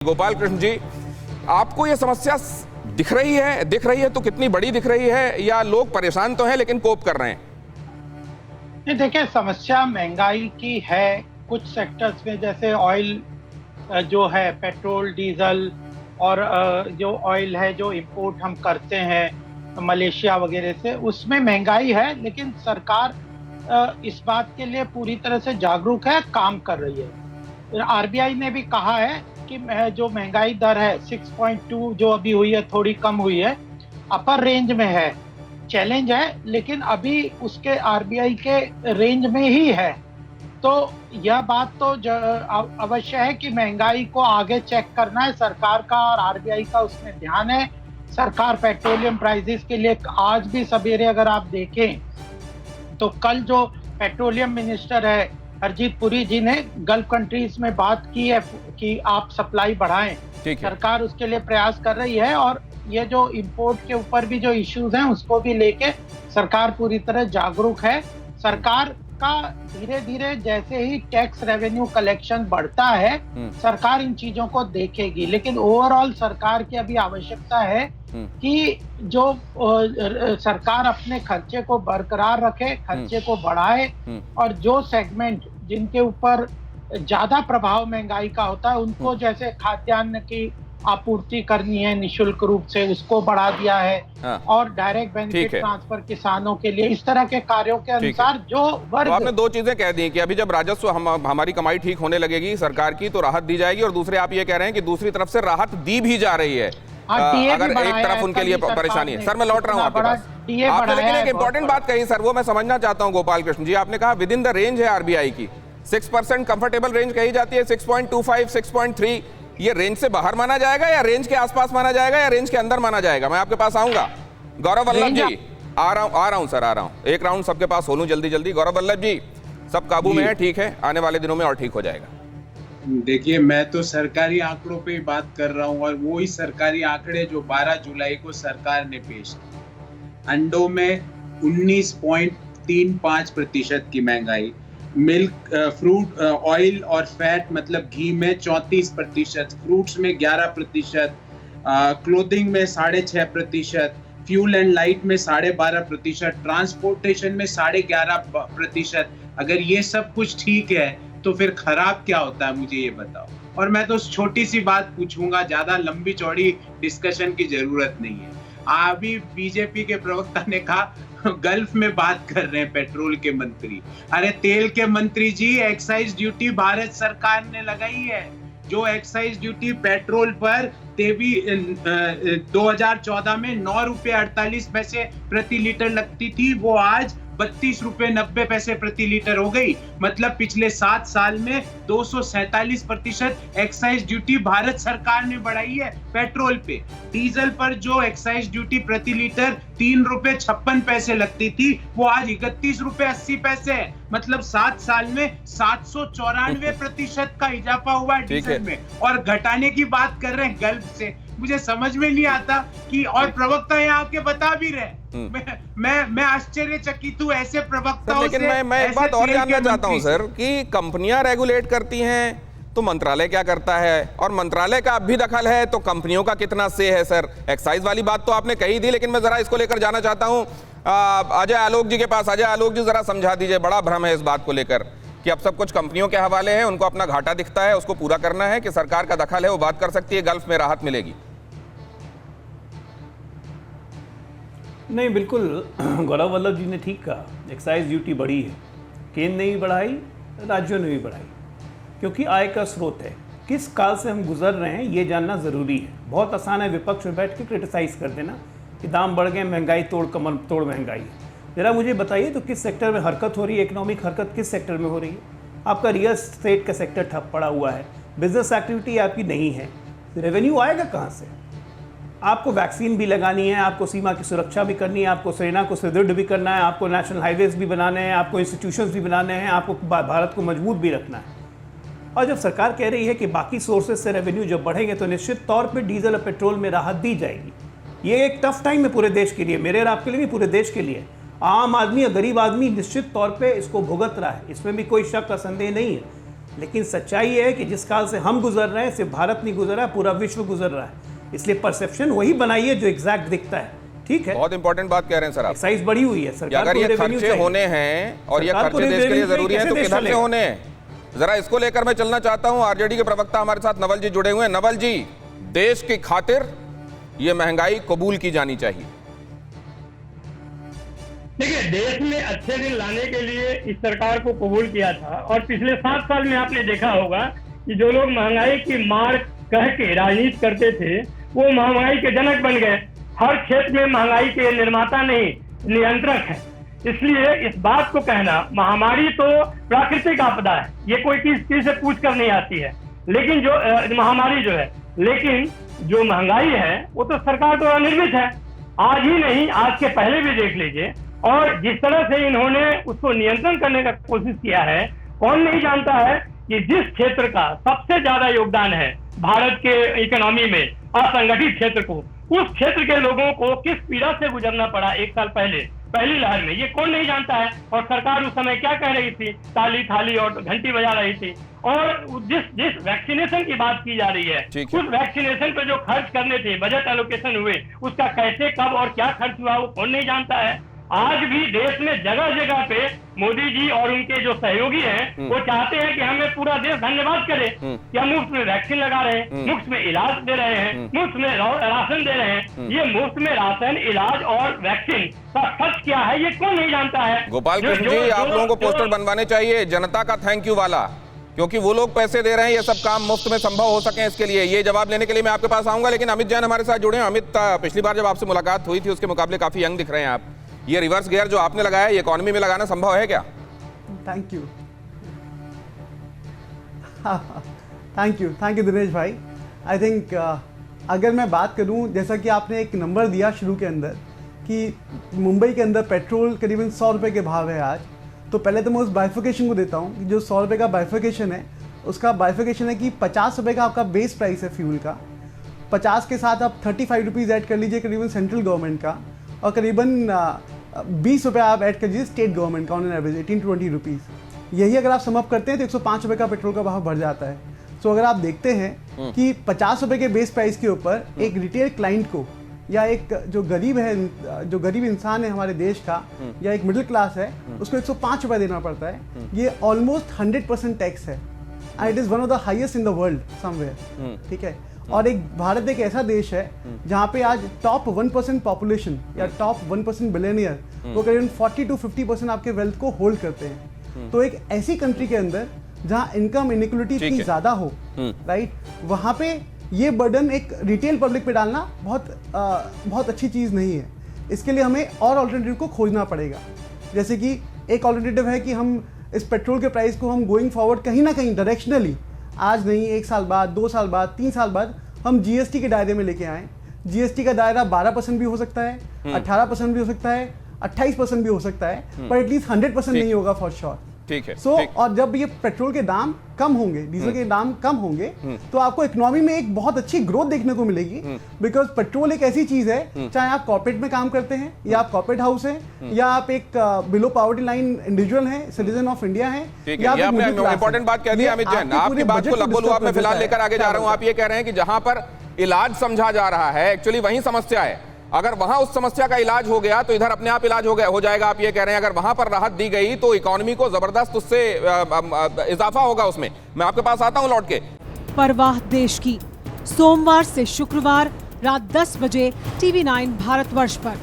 गोपाल कृष्ण जी, आपको ये समस्या दिख रही है तो कितनी बड़ी दिख रही है, या लोग परेशान तो हैं लेकिन कोप कर रहे हैं? नहीं, देखिए, समस्या महंगाई की है। कुछ सेक्टर्स में जैसे ऑयल जो है, पेट्रोल डीजल और जो ऑयल है जो इंपोर्ट हम करते हैं मलेशिया वगैरह से, उसमें महंगाई है। लेकिन सरकार इस बात के लिए पूरी तरह से जागरूक है, काम कर रही है। आरबीआई ने भी कहा है कि जो महंगाई दर है 6.2 जो अभी हुई है, थोड़ी कम हुई है, अपर रेंज में है। चैलेंज है लेकिन अभी उसके आरबीआई के रेंज में ही है। तो यह बात तो अवश्य है कि महंगाई को आगे चेक करना है सरकार का, और आरबीआई का उसमें ध्यान है। सरकार पेट्रोलियम प्राइसेस के लिए आज भी सवेरे अगर आप देखें तो कल जो पेट्रोलियम मिनिस्टर है हरजीत पुरी जी ने गल्फ कंट्रीज में बात की है कि आप सप्लाई बढ़ाएं। सरकार उसके लिए प्रयास कर रही है, और ये जो इंपोर्ट के ऊपर भी जो इश्यूज हैं उसको भी लेके सरकार पूरी तरह जागरूक है। सरकार का धीरे धीरे जैसे ही टैक्स रेवेन्यू कलेक्शन बढ़ता है, सरकार इन चीजों को देखेगी। लेकिन ओवरऑल सरकार की अभी आवश्यकता है कि जो सरकार अपने खर्चे को बरकरार रखे, खर्चे को बढ़ाए, और जो सेगमेंट जिनके ऊपर ज्यादा प्रभाव महंगाई का होता है उनको, जैसे खाद्यान्न की आपूर्ति करनी है निशुल्क रूप से, उसको बढ़ा दिया है। और डायरेक्ट बेनिफिट ट्रांसफर किसानों के लिए, इस तरह के कार्यों के अनुसार जो वर्ग। तो आपने दो चीजें कह दी कि अभी जब राजस्व हमारी कमाई ठीक होने लगेगी सरकार की तो राहत दी जाएगी, और दूसरे आप ये कह रहे हैं कि दूसरी तरफ से राहत दी भी जा रही है। अगर एक तरफ उनके लिए परेशानी है। सर, मैं लौट रहा हूँ आपके पास। आपने लेकिन एक इंपॉर्टेंट बात कही सर, वो मैं समझना चाहता हूँ गोपाल कृष्ण जी। आपने कहा विद इन द रेंज है आरबीआई की, 6% कंफर्टेबल रेंज कही जाती है, 6.25 6.3, ये रेंज से बाहर माना जाएगा या रेंज के आसपास माना जाएगा या रेंज के अंदर माना जाएगा? मैं आपके पास आऊंगा। गौरव वल्लभ जी, आ रहा हूं सर, आ रहा हूं। एक राउंड सबके पास हो लूं जल्दी जल्दी। गौरव वल्लभ जी, सब काबू में है? ठीक है, आने वाले दिनों में और ठीक हो जाएगा? देखिए, मैं तो सरकारी आंकड़ों पे ही बात कर रहा हूं, और वो ही सरकारी आंकड़े जो 12 जुलाई को सरकार ने पेश किए। अंडों में 19.35% की महंगाई, मिल्क, फ्रूट, ऑयल और फैट मतलब घी में 34%, फ्रूट्स में 11%, क्लोथिंग में 6.5%, फ्यूल एंड लाइट में 12.5%, ट्रांसपोर्टेशन में 11.5%। अगर ये सब कुछ ठीक है तो फिर खराब क्या होता है, मुझे ये बताओ। और मैं तो छोटी सी बात पूछूंगा, ज्यादा लंबी चौड़ी डिस्कशन की जरूरत नहीं है। अभी बीजेपी के प्रवक्ता ने कहा गल्फ में बात कर रहे हैं पेट्रोल के मंत्री। अरे तेल के मंत्री जी, एक्साइज ड्यूटी भारत सरकार ने लगाई है। जो एक्साइज ड्यूटी पेट्रोल पर 2014 में 9 रुपए 48 पैसे प्रति लीटर लगती थी, वो आज 32 रुपए 90 पैसे प्रति लीटर हो गई। मतलब पिछले 7 साल में 247% एक्साइज ड्यूटी भारत सरकार ने बढ़ाई है पेट्रोल पे। डीजल पर जो एक्साइज ड्यूटी प्रति लीटर 3 रुपए 56 पैसे लगती थी, वो आज 31 रुपए 80 पैसे है। मतलब 7 साल में 794% का इजाफा हुआ है डीजल में, और घटाने की बात कर रहे हैं गल्फ से। मुझे समझ में नहीं आता कि, और प्रवक्ता यहाँ आके बता भी रहे। मैं आश्चर्यचकित हूँ ऐसे प्रवक्ताओं से। लेकिन मैं एक बात और जानना चाहता हूँ सर, कि कंपनियां रेगुलेट करती हैं तो मंत्रालय क्या करता है, और मंत्रालय का अब भी दखल है तो कंपनियों का कितना से है? सर, एक्साइज वाली बात तो आपने कही थी, लेकिन मैं जरा इसको लेकर जाना चाहता हूँ अजय आलोक जी के पास। अजय आलोक जी, जरा समझा दीजिए। बड़ा भ्रम है इस बात को लेकर कि अब सब कुछ कंपनियों के हवाले है, उनको अपना घाटा दिखता है, उसको पूरा करना है, कि सरकार का दखल है, वो बात कर सकती है, गल्फ में राहत मिलेगी। नहीं, बिल्कुल गौरव वल्लभ जी ने ठीक कहा। एक्साइज ड्यूटी बढ़ी है, केंद्र ने भी बढ़ाई, राज्यों ने भी बढ़ाई, क्योंकि आय का स्रोत है। किस काल से हम गुजर रहे हैं ये जानना ज़रूरी है। बहुत आसान है विपक्ष में बैठ के क्रिटिसाइज़ कर देना कि दाम बढ़ गए, महंगाई तोड़ कमर तोड़ महंगाई है। ज़रा मुझे बताइए तो किस सेक्टर में हरकत हो रही है, इकोनॉमिक हरकत किस सेक्टर में हो रही है? आपका रियल एस्टेट का सेक्टर ठप पड़ा हुआ है, बिजनेस एक्टिविटी आपकी नहीं है, रेवेन्यू आएगा कहाँ से? आपको वैक्सीन भी लगानी है, आपको सीमा की सुरक्षा भी करनी है, आपको सेना को सुदृढ़ भी करना है, आपको नेशनल हाईवेज भी बनाने हैं, आपको इंस्टीट्यूशंस भी बनाने हैं, आपको भारत को मजबूत भी रखना है। और जब सरकार कह रही है कि बाकी सोर्सेज से रेवेन्यू जब बढ़ेंगे तो निश्चित तौर पे डीजल और पेट्रोल में राहत दी जाएगी। ये एक टफ टाइम है पूरे देश के लिए, मेरे और आपके लिए भी, पूरे देश के लिए। आम आदमी या गरीब आदमी निश्चित तौर पे इसको भुगत रहा है, इसमें भी कोई शक और संदेह नहीं है। लेकिन सच्चाई है कि जिस काल से हम गुजर रहे हैं सिर्फ भारत नहीं गुजर रहा है, पूरा विश्व गुजर रहा है। इसलिए परसेप्शन वही बनाइए जो एग्जैक्ट दिखता है। ठीक है, बहुत इंपॉर्टेंट बात कह रहे हैं सर आप। एक्साइज बढ़ी हुई है, सरकार अगर को ये रेवेन्यू खर्चे चाहिए। होने हैं और ये सरकार को खर्चे देश के लिए रेवेन्यू जरूरी हैं तो कैसे देश किधर से चलेगा? होने हैं? जरा इसको लेकर मैं चलना चाहता हूं। आरजेडी के प्रवक्ता हमारे साथ नवल जी जुड़े हुए हैं। नवल जी, देश की खातिर ये महंगाई कबूल की जानी चाहिए। देखिए, देश में अच्छे दिन लाने के लिए इस सरकार को कबूल किया था और पिछले 7 साल में आपने देखा होगा कि जो लोग महंगाई की मार कह के राजनीति करते थे वो महंगाई के जनक बन गए। हर क्षेत्र में महंगाई के निर्माता नहीं, नियंत्रक है। इसलिए इस बात को कहना, महामारी तो प्राकृतिक आपदा है, ये कोई किसी से पूछ कर नहीं आती है, लेकिन जो महामारी जो है, लेकिन जो महंगाई है वो तो सरकार द्वारा निर्मित है। आज ही नहीं, आज के पहले भी देख लीजिए। और जिस तरह से इन्होंने उसको नियंत्रण करने का कोशिश किया है, कौन नहीं जानता है कि जिस क्षेत्र का सबसे ज्यादा योगदान है भारत के इकोनॉमी में, असंगठित क्षेत्र को, उस क्षेत्र के लोगों को किस पीड़ा से गुजरना पड़ा 1 साल पहले पहली लहर में, ये कौन नहीं जानता है। और सरकार उस समय क्या कह रही थी, ताली थाली और घंटी बजा रही थी। और जिस वैक्सीनेशन की बात की जा रही है, उस वैक्सीनेशन पे जो खर्च करने थे, बजट एलोकेशन हुए, उसका कैसे, कब और क्या खर्च हुआ वो कौन नहीं जानता है। आज भी देश में जगह जगह पे मोदी जी और उनके जो सहयोगी हैं वो चाहते हैं कि हमें पूरा देश धन्यवाद करे कि हम मुफ्त में वैक्सीन लगा रहे हैं, मुफ्त में इलाज दे रहे हैं, मुफ्त में राशन दे रहे हैं। ये मुफ्त में राशन, इलाज और वैक्सीन का खर्च क्या है ये कौन नहीं जानता है। गोपाल कृष्ण जी, आप लोगों को पोस्टर बनवाने चाहिए जनता का थैंक यू वाला, क्योंकि वो लोग पैसे दे रहे हैं ये सब काम मुफ्त में संभव हो सके इसके लिए। ये जवाब लेने के लिए मैं आपके पास आऊंगा, लेकिन अमित जैन हमारे साथ जुड़े हैं। अमित, पिछली बार जब आपसे मुलाकात हुई थी उसके मुकाबले काफी यंग दिख रहे हैं आप। ये रिवर्स गियर जो आपने लगाया ये इकोनॉमी में लगाना संभव है क्या? थैंक यू दिनेश भाई। आई थिंक अगर मैं बात करूं, जैसा कि आपने एक नंबर दिया शुरू के अंदर कि मुंबई के अंदर पेट्रोल करीबन 100 रुपये के भाव है आज, तो पहले तो मैं उस बाइफिकेशन को देता हूं कि जो 100 रुपये का बाइफिकेशन है, उसका बाइफिकेशन है कि 50 रुपये का आपका बेस प्राइस है फ्यूल का, 50 के साथ आप 35 रुपीज़ ऐड कर लीजिए करीबन सेंट्रल गवर्नमेंट का, और करीबन 20 रुपये आप ऐड कर लीजिए स्टेट गवर्नमेंट का, on an average 18 to 20 rupees. यही अगर आप समअप करते हैं तो 105 रुपये का पेट्रोल का भाव बढ़ जाता है। सो अगर आप देखते हैं कि 50 रुपये के बेस प्राइस के ऊपर एक रिटेल क्लाइंट को, या एक जो गरीब है, जो गरीब इंसान है हमारे देश का, या एक मिडिल क्लास है, उसको 105 रुपये देना पड़ता है। ये ऑलमोस्ट 100% टैक्स है, and it is one of the highest in the world somewhere. ठीक है, और एक भारत एक ऐसा देश है जहाँ पे आज टॉप 1% पॉपुलेशन या टॉप 1% बिलियनियर वो करीबन 40 to 50% आपके वेल्थ को होल्ड करते हैं। तो एक ऐसी कंट्री के अंदर जहाँ इनकम इनइक्वलिटी इतनी ज्यादा हो, राइट, वहाँ पे ये बर्डन एक रिटेल पब्लिक पे डालना बहुत अच्छी चीज़ नहीं है। इसके लिए हमें और ऑल्टरनेटिव को खोजना पड़ेगा। जैसे कि एक ऑल्टरनेटिव है कि हम इस पेट्रोल के प्राइस को हम गोइंग फॉरवर्ड कहीं ना कहीं डायरेक्शनली, आज नहीं 1 साल बाद, 2 साल बाद, 3 साल बाद हम जीएसटी के दायरे में लेके आए। जीएसटी का दायरा 12% भी हो सकता है, 18% भी हो सकता है, 28% भी हो सकता है, पर एटलीस्ट 100% नहीं होगा फॉर श्योर। ठीक है। और जब ये पेट्रोल के दाम कम होंगे, डीजल के दाम कम होंगे, तो आपको इकोनॉमी में एक बहुत अच्छी ग्रोथ देखने को मिलेगी। बिकॉज पेट्रोल एक ऐसी चीज है, चाहे आप कॉर्पोरेट में काम करते हैं, या आप कॉर्पोरेट हाउस हैं, या आप एक बिलो पॉवर्टी लाइन इंडिविजुअल हैं, सिटीजन ऑफ इंडिया हैं, या आप इंपॉर्टेंट बात कह दी अमित जैन। आपकी बात को लबोलुआब में फिलहाल लेकर आगे जा रहा हूं। आप ये कह रहे हैं कि जहां पर इलाज समझा जा रहा है, एक्चुअली वही समस्या है। अगर वहां उस समस्या का इलाज हो गया तो इधर अपने आप इलाज हो जाएगा। आप ये कह रहे हैं अगर वहां पर राहत दी गई तो इकोनॉमी को जबरदस्त उससे इजाफा होगा उसमें। मैं आपके पास आता हूं लौट के। परवाह देश की, सोमवार से शुक्रवार रात 10 बजे TV9 भारतवर्ष पर।